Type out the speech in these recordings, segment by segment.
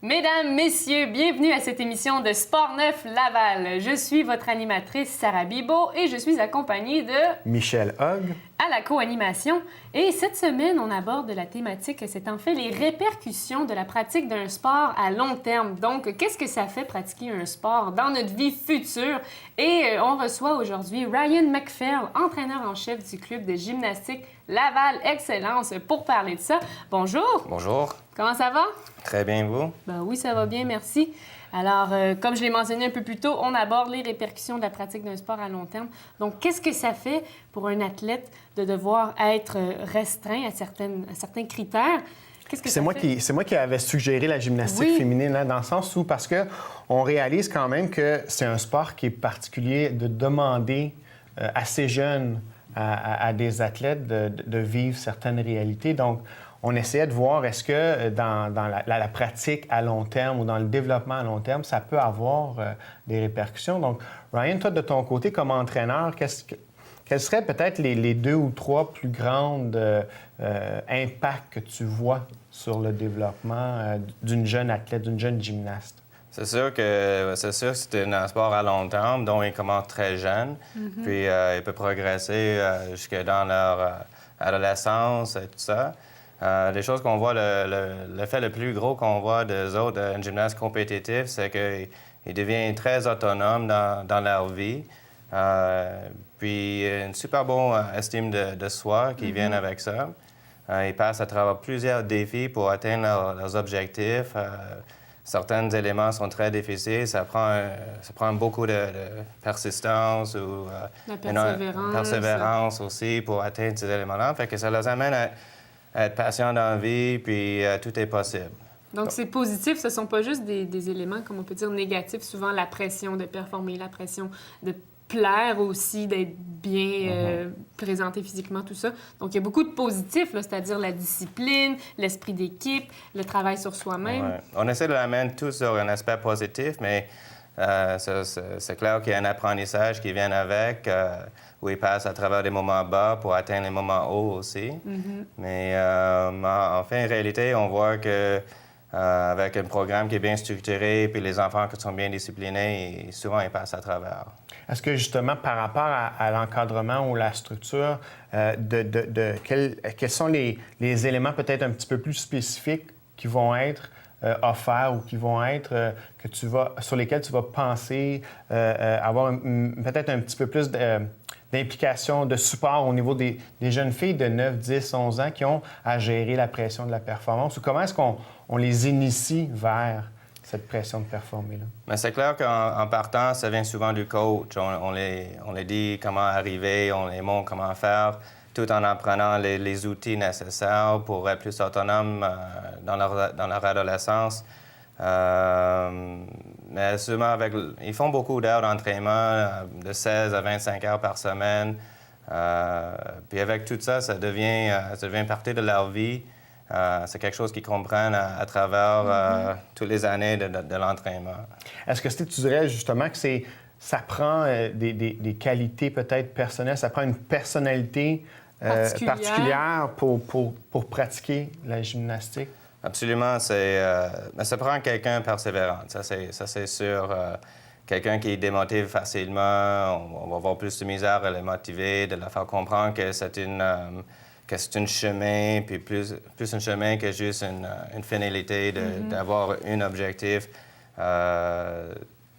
Mesdames, Messieurs, bienvenue à cette émission de Sport Neuf Laval. Je suis votre animatrice Sarah Bibeau et je suis accompagnée de Michel Hogg à la co-animation. Et cette semaine, on aborde la thématique, c'est en fait les répercussions de la pratique d'un sport à long terme. Donc, qu'est-ce que ça fait pratiquer un sport dans notre vie future? Et on reçoit aujourd'hui Ryan McPhail, entraîneur en chef du club de gymnastique Laval Excellence, pour parler de ça. Bonjour! Bonjour. Comment ça va? Très bien, vous? Ben oui, ça va bien, merci. Alors, comme je l'ai mentionné un peu plus tôt, on aborde les répercussions de la pratique d'un sport à long terme. Donc, qu'est-ce que ça fait pour un athlète de devoir être restreint à certains critères? Qu'est-ce que C'est moi qui avais suggéré la gymnastique féminine, là, dans le sens où, parce qu'on réalise quand même que c'est un sport qui est particulier de demander assez jeune à des athlètes de vivre certaines réalités. Donc, on essayait de voir est-ce que dans la pratique à long terme ou dans le développement à long terme, ça peut avoir des répercussions. Donc, Ryan, toi, de ton côté, comme entraîneur, quels seraient peut-être les 2 ou 3 plus grands impacts que tu vois sur le développement d'une jeune athlète, d'une jeune gymnaste? C'est sûr que c'est un sport à long terme, dont ils commencent très jeunes, puis ils peuvent progresser jusque dans leur adolescence et tout ça. Les choses qu'on voit, l'effet le plus gros qu'on voit des autres gymnastes compétitifs, c'est qu'ils deviennent très autonomes dans leur vie. Puis une super bonne estime de soi qui vient avec ça. Ils passent à travers plusieurs défis pour atteindre leurs objectifs. Certains éléments sont très difficiles. Ça prend beaucoup de persistance ou la persévérance aussi pour atteindre ces éléments-là. Fait que ça les amène à être patient dans la vie, puis tout est possible. Donc, c'est positif. Ce ne sont pas juste des éléments, comme on peut dire, négatifs. Souvent, la pression de performer, la pression de plaire aussi, d'être bien présenté physiquement, tout ça. Donc, il y a beaucoup de positifs, là, c'est-à-dire la discipline, l'esprit d'équipe, le travail sur soi-même. Ouais. On essaie de l'amener tout sur un aspect positif, mais c'est clair qu'il y a un apprentissage qui vient avec, où ils passent à travers des moments bas pour atteindre les moments hauts aussi. Mais en réalité, on voit que avec un programme qui est bien structuré, puis les enfants qui sont bien disciplinés, souvent ils passent à travers. Est-ce que justement, par rapport à l'encadrement ou la structure, quels sont les éléments peut-être un petit peu plus spécifiques qui vont être offerts ou qui vont être sur lesquels tu vas penser avoir peut-être un petit peu plus d'implication, de support au niveau des jeunes filles de 9, 10, 11 ans qui ont à gérer la pression de la performance? Ou comment est-ce qu'on les initie vers cette pression de performer, là? Mais c'est clair qu'en partant, ça vient souvent du coach. On les dit comment arriver, on les montre comment faire, tout en apprenant les outils nécessaires pour être plus autonome dans leur adolescence. Mais souvent, ils font beaucoup d'heures d'entraînement, de 16 à 25 heures par semaine. Puis avec tout ça, ça devient partie de leur vie. C'est quelque chose qu'ils comprennent à travers toutes les années de l'entraînement. Est-ce que tu dirais justement que ça prend des qualités peut-être personnelles, ça prend une personnalité particulière pour pratiquer la gymnastique? Absolument. Ça prend quelqu'un persévérant, ça c'est sûr. Quelqu'un qui démotive facilement, on va avoir plus de misère à le motiver, de la faire comprendre que c'est un chemin, puis plus un chemin que juste une finalité d'avoir un objectif.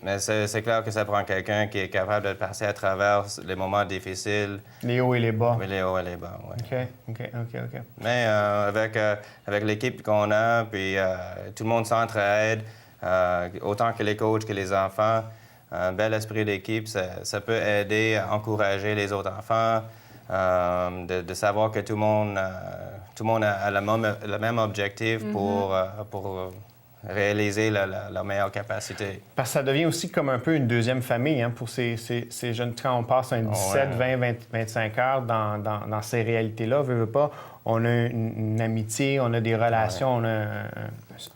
Mais c'est clair que ça prend quelqu'un qui est capable de passer à travers les moments difficiles. Les hauts et les bas. Oui, les hauts et les bas, oui. OK. Mais avec l'équipe qu'on a, puis tout le monde s'entraide, autant que les coachs que les enfants. Un bel esprit d'équipe, ça peut aider à encourager les autres enfants, de savoir que tout le monde a le même objectif pour réaliser leur meilleure capacité. Parce que ça devient aussi comme un peu une deuxième famille pour ces jeunes. Quand on passe un 17, 20, 25 heures dans ces réalités-là, veut pas, on a une amitié, on a des relations, on a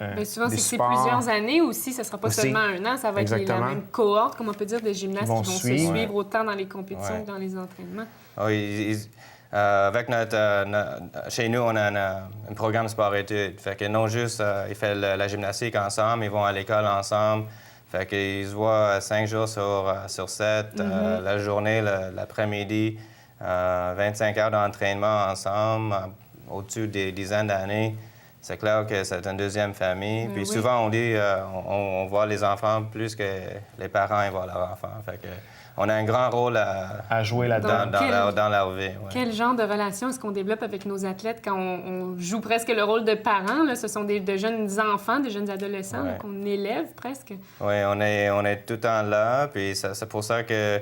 Bien, souvent, c'est sports. Plusieurs années aussi. Ça ne sera pas seulement un an. Ça va être la même cohorte, comme on peut dire, de gymnastes qui vont se suivre autant dans les compétitions que dans les entraînements. Chez nous, on a un programme sport-études. Fait que non juste, ils font la gymnastique ensemble, ils vont à l'école ensemble. Fait qu'ils se voient 5 jours sur 7, la journée, l'après-midi, 25 heures d'entraînement ensemble, au-dessus des dizaines d'années. C'est clair que c'est une deuxième famille. Puis souvent, on dit on voit les enfants plus que les parents ils voient leurs enfants. Fait que on a un grand rôle à jouer là-dedans. Dans leur vie. Ouais. Quel genre de relation est-ce qu'on développe avec nos athlètes quand on joue presque le rôle de parents? Là? Ce sont de jeunes enfants, des jeunes adolescents qu'on élève presque. Oui, on est tout le temps là. Puis c'est pour ça que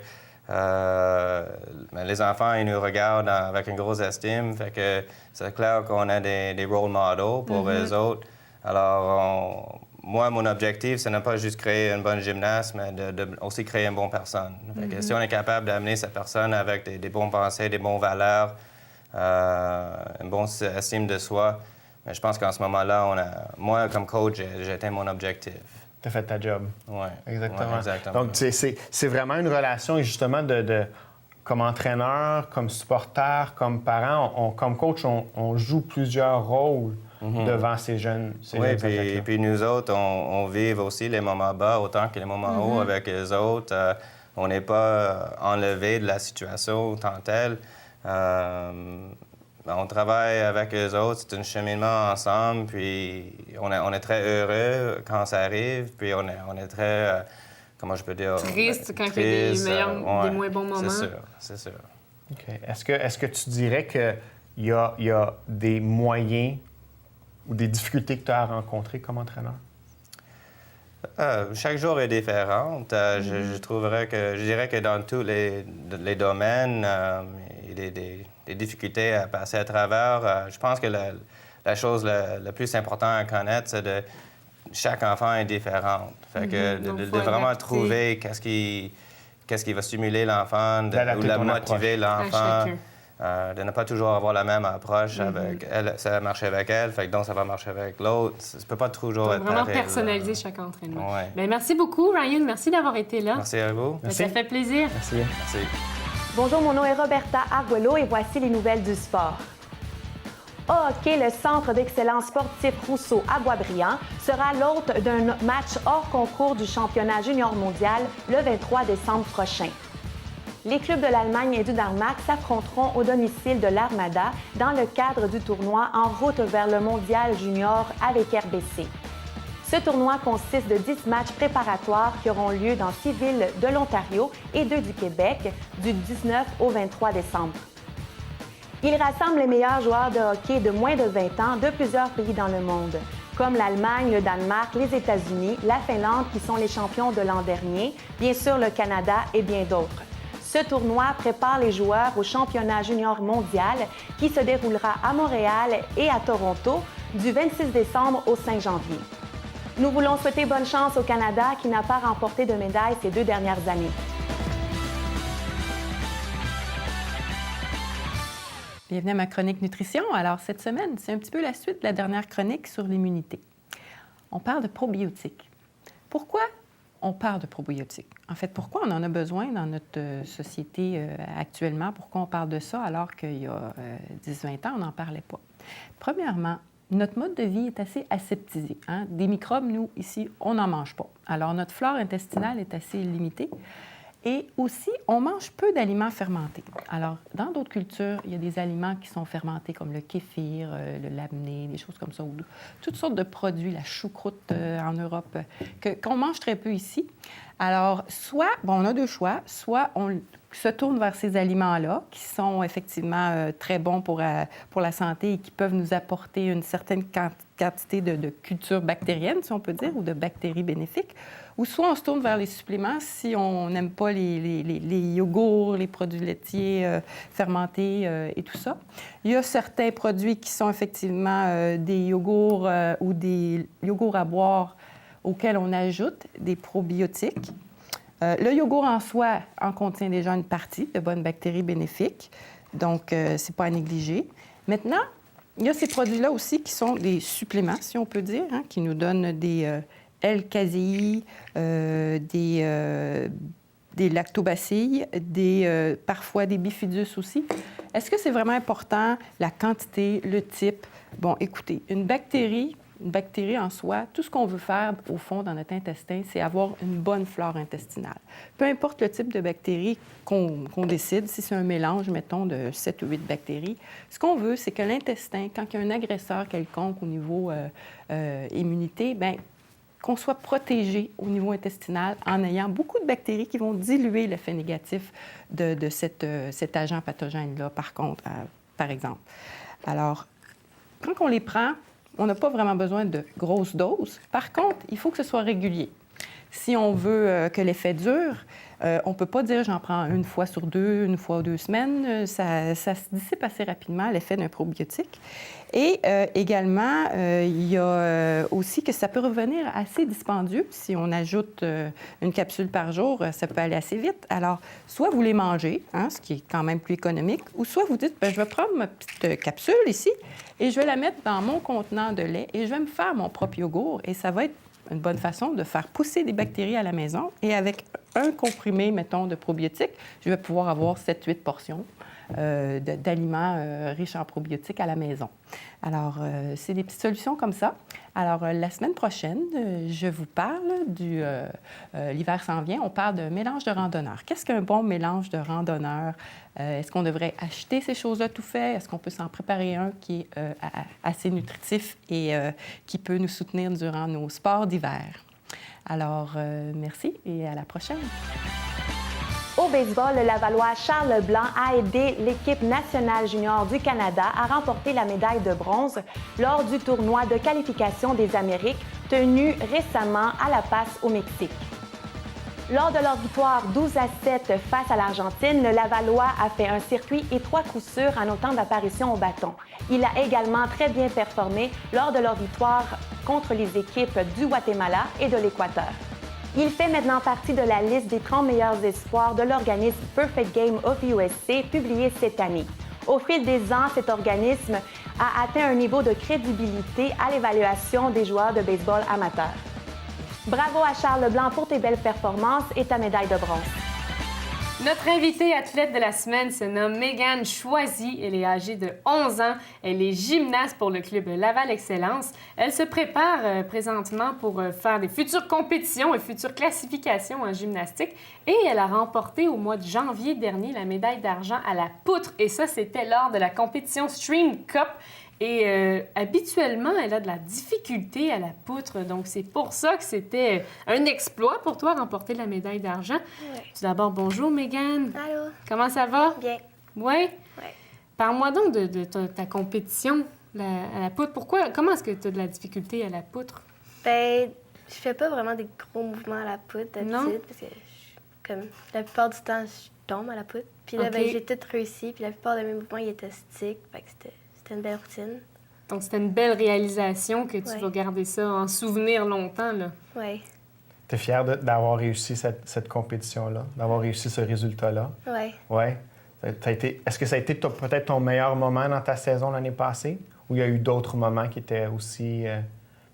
les enfants, ils nous regardent avec une grosse estime. Fait que c'est clair qu'on a des role models pour eux autres. Alors, moi, mon objectif, c'est de ne pas juste créer une bonne gymnaste, mais de aussi créer une bonne personne. Fait que si on est capable d'amener cette personne avec des bons pensées, des bonnes valeurs, une bonne estime de soi, mais je pense qu'en ce moment-là, moi, comme coach, j'ai atteint mon objectif. Tu as fait ta job. Oui. Exactement. Ouais, exactement. Donc, c'est vraiment une relation, justement, comme entraîneur, comme supporter, comme parent, comme coach, on joue plusieurs rôles devant ces jeunes athlètes-là. Puis nous autres, on vit aussi les moments bas autant que les moments hauts avec les autres. On n'est pas enlevé de la situation tant telle. On travaille avec eux autres, c'est un cheminement ensemble, puis on est très heureux quand ça arrive, puis on est très, comment je peux dire... Triste quand il y a des moins bons moments. C'est sûr. OK. Est-ce que tu dirais qu'il y a des moyens ou des difficultés que tu as rencontrées comme entraîneur? Chaque jour est différent. Je dirais que dans tous les domaines, il y a des difficultés à passer à travers. Je pense que la chose la plus importante à connaître, c'est que chaque enfant est différent. Fait que de vraiment trouver qu'est-ce qui va stimuler l'enfant, ou motiver l'enfant. De ne pas toujours avoir la même approche avec elle. Ça marche avec elle, fait que donc ça va marcher avec l'autre. Ça ne peut pas toujours être vraiment pareil, personnaliser chaque entraînement. Ouais. Bien, merci beaucoup, Ryan. Merci d'avoir été là. Merci à vous. Merci. Ça fait plaisir. Merci. Merci. Bonjour, mon nom est Roberta Arguello et voici les nouvelles du sport. Au hockey, le Centre d'excellence sportif Rousseau à Boisbriand sera l'hôte d'un match hors concours du championnat junior mondial le 23 décembre prochain. Les clubs de l'Allemagne et du Danemark s'affronteront au domicile de l'Armada dans le cadre du tournoi En route vers le mondial junior avec RBC. Ce tournoi consiste de 10 matchs préparatoires qui auront lieu dans 6 villes de l'Ontario et 2 du Québec du 19 au 23 décembre. Il rassemble les meilleurs joueurs de hockey de moins de 20 ans de plusieurs pays dans le monde, comme l'Allemagne, le Danemark, les États-Unis, la Finlande qui sont les champions de l'an dernier, bien sûr le Canada et bien d'autres. Ce tournoi prépare les joueurs au championnat junior mondial qui se déroulera à Montréal et à Toronto du 26 décembre au 5 janvier. Nous voulons souhaiter bonne chance au Canada qui n'a pas remporté de médaille ces 2 dernières années. Bienvenue à ma chronique nutrition. Alors, cette semaine, c'est un petit peu la suite de la dernière chronique sur l'immunité. On parle de probiotiques. Pourquoi on parle de probiotiques? En fait, pourquoi on en a besoin dans notre société actuellement? Pourquoi on parle de ça alors qu'il y a 10-20 ans, on n'en parlait pas? Premièrement, notre mode de vie est assez aseptisé. Hein? Des microbes, nous, ici, on n'en mange pas. Alors, notre flore intestinale est assez limitée. Et aussi, on mange peu d'aliments fermentés. Alors, dans d'autres cultures, il y a des aliments qui sont fermentés, comme le kéfir, le labné, des choses comme ça, ou toutes sortes de produits, la choucroute en Europe, qu'on mange très peu ici. Alors, soit, on a 2 choix, soit on se tourne vers ces aliments-là, qui sont effectivement très bons pour la santé et qui peuvent nous apporter une certaine quantité de culture bactérienne, si on peut dire, ou de bactéries bénéfiques, ou soit on se tourne vers les suppléments si on n'aime pas les yogourts, les produits laitiers fermentés et tout ça. Il y a certains produits qui sont effectivement des yogourts ou des yogourts à boire auxquels on ajoute des probiotiques. Le yogourt en soi en contient déjà une partie de bonnes bactéries bénéfiques, donc c'est pas à négliger. Maintenant, il y a ces produits-là aussi qui sont des suppléments, si on peut dire, hein, qui nous donnent des L-caséine, des des lactobacilles, parfois des bifidus aussi. Est-ce que c'est vraiment important, la quantité, le type? Bon, écoutez, une bactérie en soi, tout ce qu'on veut faire, au fond, dans notre intestin, c'est avoir une bonne flore intestinale. Peu importe le type de bactérie qu'on décide, si c'est un mélange, mettons, de 7 ou 8 bactéries, ce qu'on veut, c'est que l'intestin, quand il y a un agresseur quelconque au niveau immunité, bien, qu'on soit protégé au niveau intestinal en ayant beaucoup de bactéries qui vont diluer l'effet négatif de cet agent pathogène-là, par exemple. Alors, quand on les prend, on n'a pas vraiment besoin de grosses doses. Par contre, il faut que ce soit régulier. Si on veut que l'effet dure, on ne peut pas dire j'en prends une fois sur deux, une fois ou 2 semaines. Ça se dissipe assez rapidement, l'effet d'un probiotique. Et également, il y a aussi que ça peut revenir assez dispendieux. Si on ajoute une capsule par jour, ça peut aller assez vite. Alors, soit vous les mangez, ce qui est quand même plus économique, ou soit vous dites, je vais prendre ma petite capsule ici et je vais la mettre dans mon contenant de lait et je vais me faire mon propre yogourt. Et ça va être une bonne façon de faire pousser des bactéries à la maison. Et avec un comprimé, mettons, de probiotiques, je vais pouvoir avoir 7-8 portions d'aliments riches en probiotiques à la maison. Alors, c'est des petites solutions comme ça. Alors, la semaine prochaine, je vous parle l'hiver s'en vient, on parle de mélange de randonneurs. Qu'est-ce qu'un bon mélange de randonneurs? Est-ce qu'on devrait acheter ces choses-là tout fait? Est-ce qu'on peut s'en préparer un qui est assez nutritif et qui peut nous soutenir durant nos sports d'hiver? Alors, merci et à la prochaine. Au baseball, le Lavallois Charles Leblanc a aidé l'équipe nationale junior du Canada à remporter la médaille de bronze lors du tournoi de qualification des Amériques tenu récemment à La Paz, au Mexique. Lors de leur victoire 12-7 face à l'Argentine, le Lavallois a fait un circuit et 3 coups sûrs en autant d'apparitions au bâton. Il a également très bien performé lors de leur victoire contre les équipes du Guatemala et de l'Équateur. Il fait maintenant partie de la liste des 30 meilleurs espoirs de l'organisme Perfect Game of USA publié cette année. Au fil des ans, cet organisme a atteint un niveau de crédibilité à l'évaluation des joueurs de baseball amateurs. Bravo à Charles Leblanc pour tes belles performances et ta médaille de bronze. Notre invitée athlète de la semaine se nomme Mégane Choisy. Elle est âgée de 11 ans. Elle est gymnaste pour le club Laval Excellence. Elle se prépare présentement pour faire des futures compétitions et futures classifications en gymnastique. Et elle a remporté au mois de janvier dernier la médaille d'argent à la poutre. Et ça, c'était lors de la compétition Stream Cup. Et habituellement, elle a de la difficulté à la poutre. Donc, c'est pour ça que c'était un exploit pour toi, remporter la médaille d'argent. Ouais. Tout d'abord, bonjour, Mégane. Allô? Comment ça va? Bien. Oui? Oui. Parle-moi donc de ta compétition à la poutre. Comment est-ce que tu as de la difficulté à la poutre? Ben, je fais pas vraiment des gros mouvements à la poutre Non? d'habitude, parce que comme la plupart du temps, je tombe à la poutre. Puis là, OK. ben, j'ai tout réussi, puis la plupart de mes mouvements, ils étaient stick, fait que c'était une belle routine. Donc, c'était une belle réalisation que tu Ouais. vas garder ça en souvenir longtemps, là. Oui, Tu es fier d'avoir réussi cette compétition-là, d'avoir réussi ce résultat-là? oui. Oui. Est-ce que ça a été peut-être ton meilleur moment dans ta saison l'année passée? Ou il y a eu d'autres moments qui étaient aussi,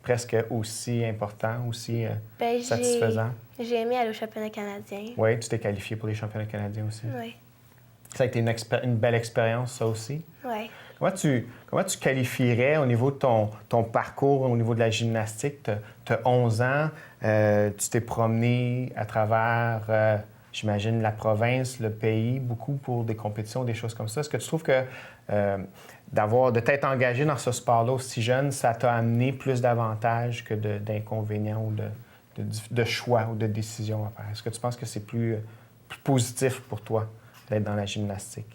presque aussi importants, aussi Ben, satisfaisants? j'ai aimé aller au championnat canadien. Oui, tu t'es qualifié pour les championnats canadiens aussi. Oui, Ça a été une belle expérience, ça aussi. oui. Comment tu qualifierais au niveau de ton parcours, au niveau de la gymnastique? Tu as 11 ans, tu t'es promené à travers, j'imagine, la province, le pays, beaucoup pour des compétitions, des choses comme ça. Est-ce que tu trouves que de t'être engagé dans ce sport-là aussi jeune, ça t'a amené plus d'avantages que d'inconvénients ou de choix ou de décisions à faire? Est-ce que tu penses que c'est plus positif pour toi d'être dans la gymnastique?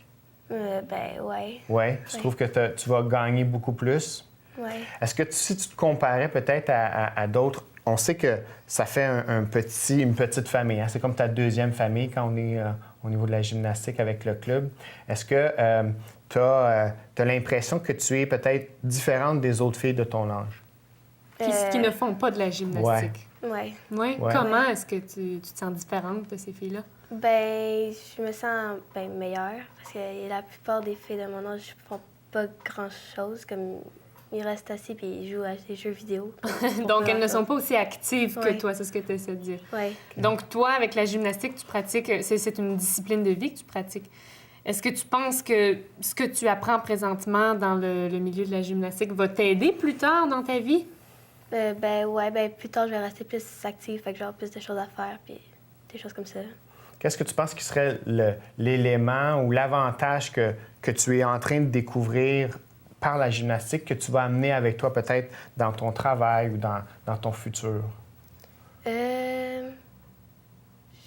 Ben, oui. Oui, tu trouves que tu vas gagner beaucoup plus? Oui. Est-ce que si tu te comparais peut-être à d'autres, on sait que ça fait une petite famille, hein? C'est comme ta deuxième famille quand on est au niveau de la gymnastique avec le club. Est-ce que tu as l'impression que tu es peut-être différente des autres filles de ton âge? Qui ne font pas de la gymnastique. Oui. Oui? Ouais. Comment est-ce que tu te sens différente de ces filles-là? Ben, je me sens meilleure parce que la plupart des filles de mon âge ne font pas grand-chose. Comme ils restent assis puis ils jouent à des jeux vidéo. Donc, elles ne sont pas aussi actives que Ouais. toi, c'est ce que tu essaies de dire. Oui. Donc, toi, avec la gymnastique, tu pratiques, c'est une discipline de vie que tu pratiques. Est-ce que tu penses que ce que tu apprends présentement dans le milieu de la gymnastique va t'aider plus tard dans ta vie? Plus tard, je vais rester plus active, fait que j'aurai plus de choses à faire puis des choses comme ça. Qu'est-ce que tu penses qui serait l'élément ou l'avantage que tu es en train de découvrir par la gymnastique que tu vas amener avec toi peut-être dans ton travail ou dans ton futur?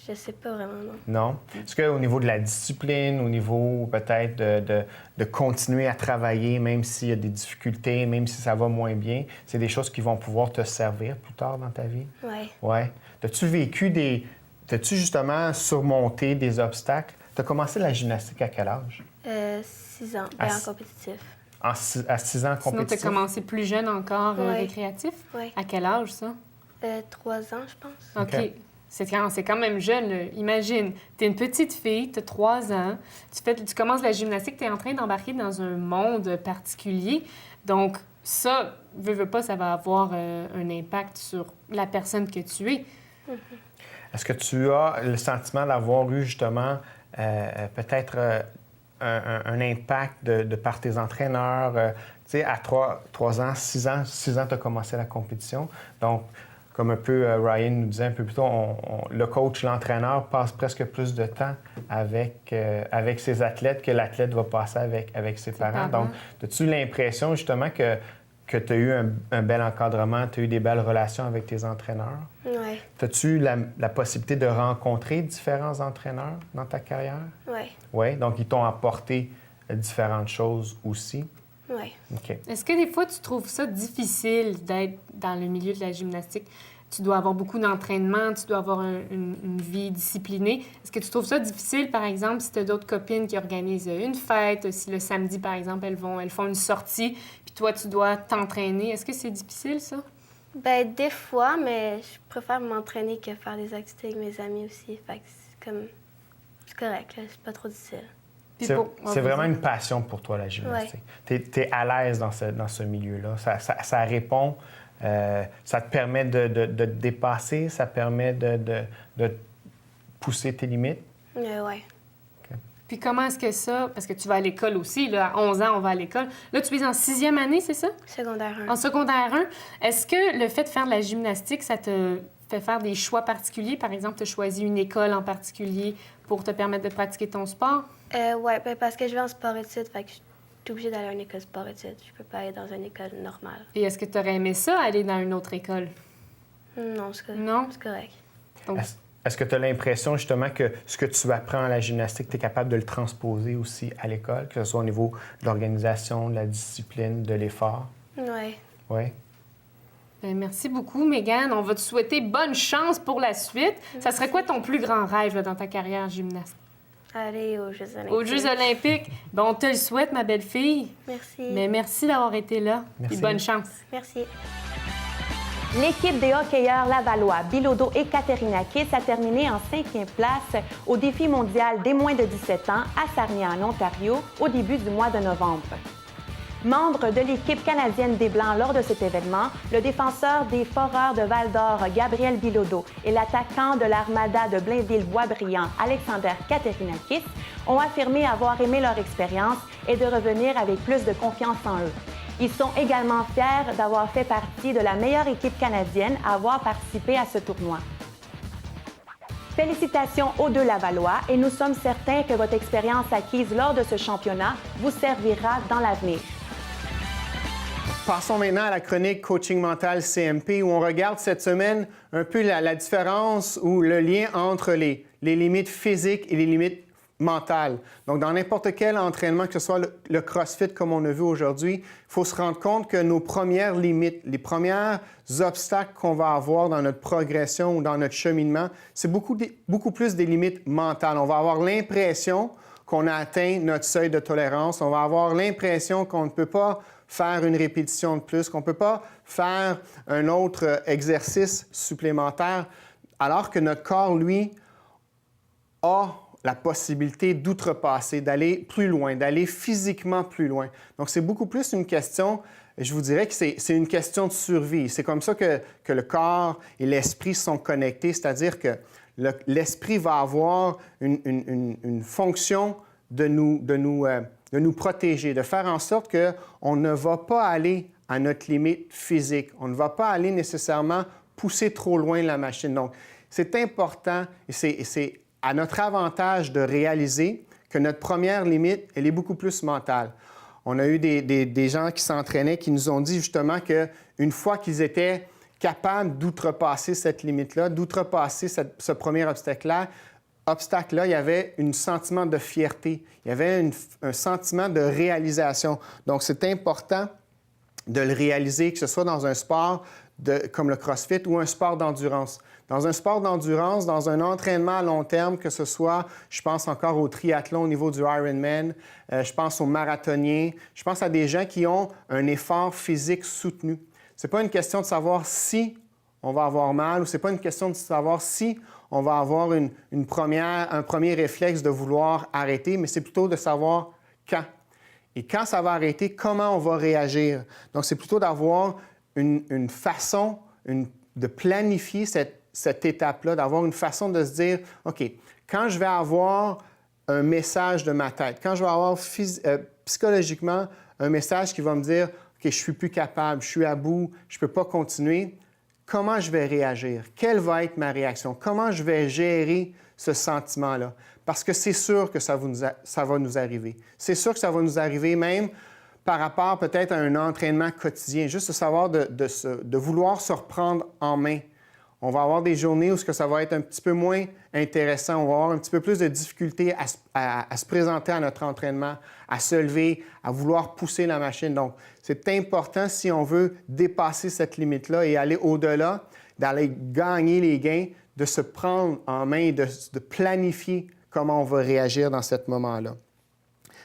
Je sais pas vraiment, non. Non? Est-ce qu'au niveau de la discipline, au niveau peut-être de continuer à travailler, même s'il y a des difficultés, même si ça va moins bien, c'est des choses qui vont pouvoir te servir plus tard dans ta vie? Oui. Oui. T'as-tu justement surmonté des obstacles? Tu as commencé la gymnastique à quel âge? 6 ans, À en s- compétitif. À 6 ans Sinon, tu as compétitif? commencé plus jeune encore, Ouais. récréatif? Oui. À quel âge, ça? 3 ans, je pense. OK. OK. C'est quand même jeune, là. Imagine, tu es une petite fille, tu as 3 ans, tu commences la gymnastique, tu es en train d'embarquer dans un monde particulier. Donc, ça, veux pas, ça va avoir un impact sur la personne que tu es. Est-ce que tu as le sentiment d'avoir eu justement peut-être un impact de par tes entraîneurs? Tu sais, à 3 ans, 6 ans, tu as commencé la compétition. Donc, comme un peu Ryan nous disait un peu plus tôt, le coach, l'entraîneur passe presque plus de temps avec ses athlètes que l'athlète va passer avec ses parents. parents. Donc, as-tu l'impression justement que tu as eu un bel encadrement, tu as eu des belles relations avec tes entraîneurs? Oui. As-tu la possibilité de rencontrer différents entraîneurs dans ta carrière? Oui. Oui, donc ils t'ont apporté différentes choses aussi. Oui. OK. Est-ce que des fois, tu trouves ça difficile d'être dans le milieu de la gymnastique? Tu dois avoir beaucoup d'entraînement, tu dois avoir une vie disciplinée. Est-ce que tu trouves ça difficile, par exemple, si tu as d'autres copines qui organisent une fête, si le samedi, par exemple, elles font une sortie, puis toi, tu dois t'entraîner? Est-ce que c'est difficile, ça? Ben, des fois, mais je préfère m'entraîner que faire des activités avec mes amis aussi. Fait que c'est correct, là, c'est pas trop difficile. Puis C'est pour- c'est vraiment une passion pour toi, la gymnastique. Tu es à l'aise dans ce milieu-là. Ça répond, ça te permet de te dépasser, ça permet de pousser tes limites. Ouais. Puis comment est-ce que ça... Parce que tu vas à l'école aussi, là, à 11 ans, on va à l'école. Là, tu es en 6e année, c'est ça? Secondaire 1. En secondaire 1, est-ce que le fait de faire de la gymnastique, ça te fait faire des choix particuliers? Par exemple, tu as choisi une école en particulier pour te permettre de pratiquer ton sport? Ouais, ben, parce que je vais en sport-études, fait que je suis obligée d'aller à une école sport-études. Je peux pas aller dans une école normale. Et est-ce que tu aurais aimé ça, aller dans une autre école? Non, c'est correct. Non? C'est correct. Donc, Est-ce que tu as l'impression justement que ce que tu apprends à la gymnastique, tu es capable de le transposer aussi à l'école, que ce soit au niveau de l'organisation, de la discipline, de l'effort? Ouais. Oui. ben, merci beaucoup, Mégane. On va te souhaiter bonne chance pour la suite. Ça serait quoi ton plus grand rêve là, dans ta carrière gymnaste? Aller aux Jeux olympiques. Aux Jeux olympiques? Ben, on te le souhaite, ma belle fille. Merci. Mais merci d'avoir été là. Merci. Et bonne chance. Merci. L'équipe des hockeyeurs lavallois, Bilodeau et Katerina-Kiss, a terminé en 5e place au défi mondial des moins de 17 ans à Sarnia, en Ontario, au début du mois de novembre. Membre de l'équipe canadienne des Blancs lors de cet événement, le défenseur des Foreurs de Val-d'Or, Gabriel Bilodeau, et l'attaquant de l'Armada de Blainville-Boisbriand, Alexander Katerina-Kiss, ont affirmé avoir aimé leur expérience et de revenir avec plus de confiance en eux. Ils sont également fiers d'avoir fait partie de la meilleure équipe canadienne à avoir participé à ce tournoi. Félicitations aux deux Lavallois et nous sommes certains que votre expérience acquise lors de ce championnat vous servira dans l'avenir. Passons maintenant à la chronique Coaching mental CMP où on regarde cette semaine un peu la différence ou le lien entre les limites physiques et les limites mentales. Donc, dans n'importe quel entraînement, que ce soit le CrossFit comme on a vu aujourd'hui, il faut se rendre compte que nos premières limites, les premiers obstacles qu'on va avoir dans notre progression ou dans notre cheminement, c'est beaucoup plus des limites mentales. On va avoir l'impression qu'on a atteint notre seuil de tolérance. On va avoir l'impression qu'on ne peut pas faire une répétition de plus, qu'on ne peut pas faire un autre exercice supplémentaire, alors que notre corps, lui, a la possibilité d'outrepasser, d'aller plus loin, d'aller physiquement plus loin. Donc, c'est beaucoup plus une question, je vous dirais que c'est une question de survie. C'est comme ça que le corps et l'esprit sont connectés, c'est-à-dire que l'esprit va avoir une fonction de nous protéger, de faire en sorte qu'on ne va pas aller à notre limite physique. On ne va pas aller nécessairement pousser trop loin la machine. Donc, c'est important et c'est à notre avantage de réaliser que notre première limite, elle est beaucoup plus mentale. On a eu des gens qui s'entraînaient qui nous ont dit justement qu'une fois qu'ils étaient capables d'outrepasser cette limite-là, d'outrepasser ce premier obstacle-là, il y avait un sentiment de fierté, il y avait un sentiment de réalisation. Donc, c'est important de le réaliser, que ce soit dans un sport comme le CrossFit ou un sport d'endurance. Dans un sport d'endurance, dans un entraînement à long terme, que ce soit, je pense encore au triathlon au niveau du Ironman, je pense aux marathoniens, je pense à des gens qui ont un effort physique soutenu. Ce n'est pas une question de savoir si on va avoir mal ou ce n'est pas une question de savoir si on va avoir un premier réflexe de vouloir arrêter, mais c'est plutôt de savoir quand. Et quand ça va arrêter, comment on va réagir. Donc, c'est plutôt d'avoir une façon de planifier cette étape-là, d'avoir une façon de se dire, OK, quand je vais avoir un message de ma tête, quand je vais avoir psychologiquement un message qui va me dire, OK, je ne suis plus capable, je suis à bout, je ne peux pas continuer, comment je vais réagir? Quelle va être ma réaction? Comment je vais gérer ce sentiment-là? Parce que c'est sûr que ça va nous arriver. C'est sûr que ça va nous arriver même par rapport peut-être à un entraînement quotidien, juste de savoir de vouloir se reprendre en main. On va avoir des journées où ça va être un petit peu moins intéressant. On va avoir un petit peu plus de difficulté à se présenter à notre entraînement, à se lever, à vouloir pousser la machine. Donc, c'est important si on veut dépasser cette limite-là et aller au-delà, d'aller gagner les gains, de se prendre en main et de planifier comment on va réagir dans ce moment-là.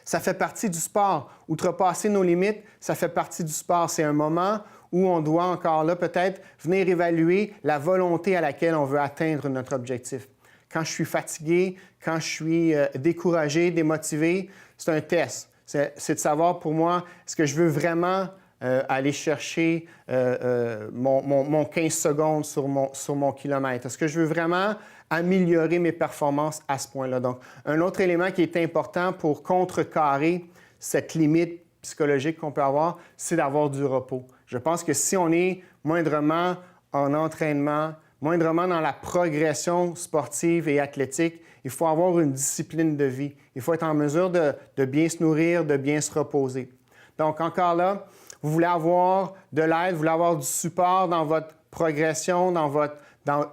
Ça fait partie du sport. Outrepasser nos limites, ça fait partie du sport. C'est un moment où on doit encore là peut-être venir évaluer la volonté à laquelle on veut atteindre notre objectif. Quand je suis fatigué, quand je suis découragé, démotivé, c'est un test. C'est de savoir pour moi, est-ce que je veux vraiment aller chercher mon 15 secondes sur mon kilomètre? Est-ce que je veux vraiment améliorer mes performances à ce point-là? Donc, un autre élément qui est important pour contrecarrer cette limite psychologique qu'on peut avoir, c'est d'avoir du repos. Je pense que si on est moindrement en entraînement, moindrement dans la progression sportive et athlétique, il faut avoir une discipline de vie. Il faut être en mesure de bien se nourrir, de bien se reposer. Donc, encore là, vous voulez avoir de l'aide, vous voulez avoir du support dans votre progression, dans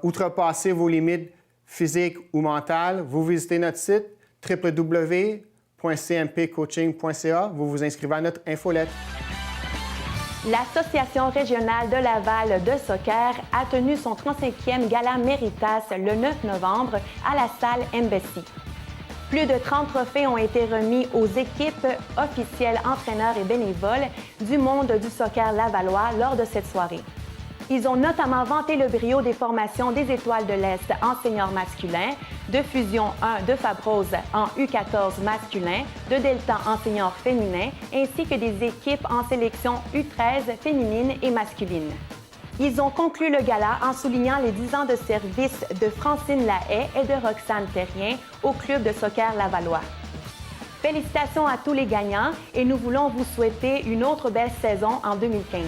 outrepasser vos limites physiques ou mentales, vous visitez notre site www.cmpcoaching.ca. Vous vous inscrivez à notre infolettre. L'Association régionale de Laval de soccer a tenu son 35e Gala Méritas le 9 novembre à la salle Embassy. Plus de 30 trophées ont été remis aux équipes officielles, entraîneurs et bénévoles du monde du soccer lavallois lors de cette soirée. Ils ont notamment vanté le brio des formations des Étoiles de l'Est en senior masculin, de Fusion 1 de Fabrose en U14 masculin, de Delta en senior féminin, ainsi que des équipes en sélection U13 féminine et masculine. Ils ont conclu le gala en soulignant les 10 ans de service de Francine Lahaye et de Roxane Terrien au club de soccer lavallois. Félicitations à tous les gagnants et nous voulons vous souhaiter une autre belle saison en 2015.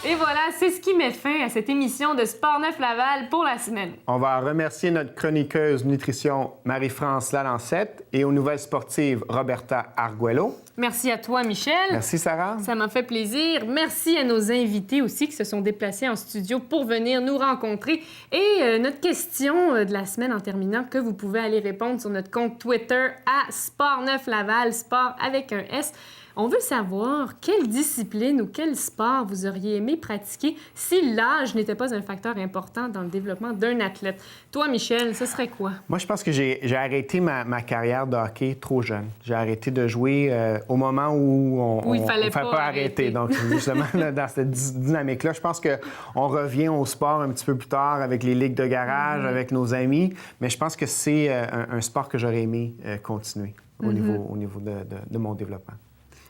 Et voilà, c'est ce qui met fin à cette émission de Sport Neuf Laval pour la semaine. On va remercier notre chroniqueuse nutrition Marie-France Lalancette et aux nouvelles sportives Roberta Arguello. Merci à toi, Michel. Merci, Sarah. Ça m'a fait plaisir. Merci à nos invités aussi qui se sont déplacés en studio pour venir nous rencontrer. Et notre question de la semaine en terminant, que vous pouvez aller répondre sur notre compte Twitter à Sport Neuf Laval, sport avec un S. On veut savoir quelle discipline ou quel sport vous auriez aimé pratiquer si l'âge n'était pas un facteur important dans le développement d'un athlète. Toi, Michel, ce serait quoi? Moi, je pense que j'ai arrêté ma carrière de hockey trop jeune. J'ai arrêté de jouer au moment où il fallait ne fallait pas pas arrêter. arrêter. Donc, justement, là, dans cette dynamique-là, je pense qu'on revient au sport un petit peu plus tard avec les ligues de garage, avec nos amis, mais je pense que c'est un sport que j'aurais aimé continuer au niveau de mon développement.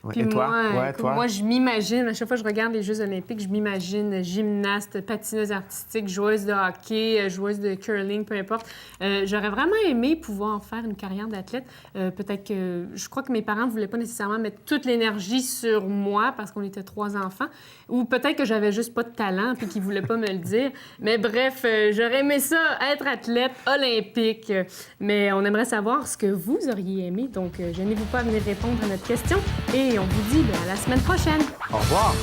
Ouais. Puis Et toi? moi, je m'imagine, à chaque fois que je regarde les Jeux olympiques, je m'imagine gymnaste, patineuse artistique, joueuse de hockey, joueuse de curling, peu importe. J'aurais vraiment aimé pouvoir faire une carrière d'athlète. Peut-être que... Je crois que mes parents ne voulaient pas nécessairement mettre toute l'énergie sur moi parce qu'on était 3 enfants. Ou peut-être que j'avais juste pas de talent puis qu'ils ne voulaient pas me le dire. Mais bref, j'aurais aimé ça, être athlète olympique. Mais on aimerait savoir ce que vous auriez aimé. Donc, gênez-vous pas à venir répondre à notre question. Et on vous dit à la semaine prochaine. Au revoir!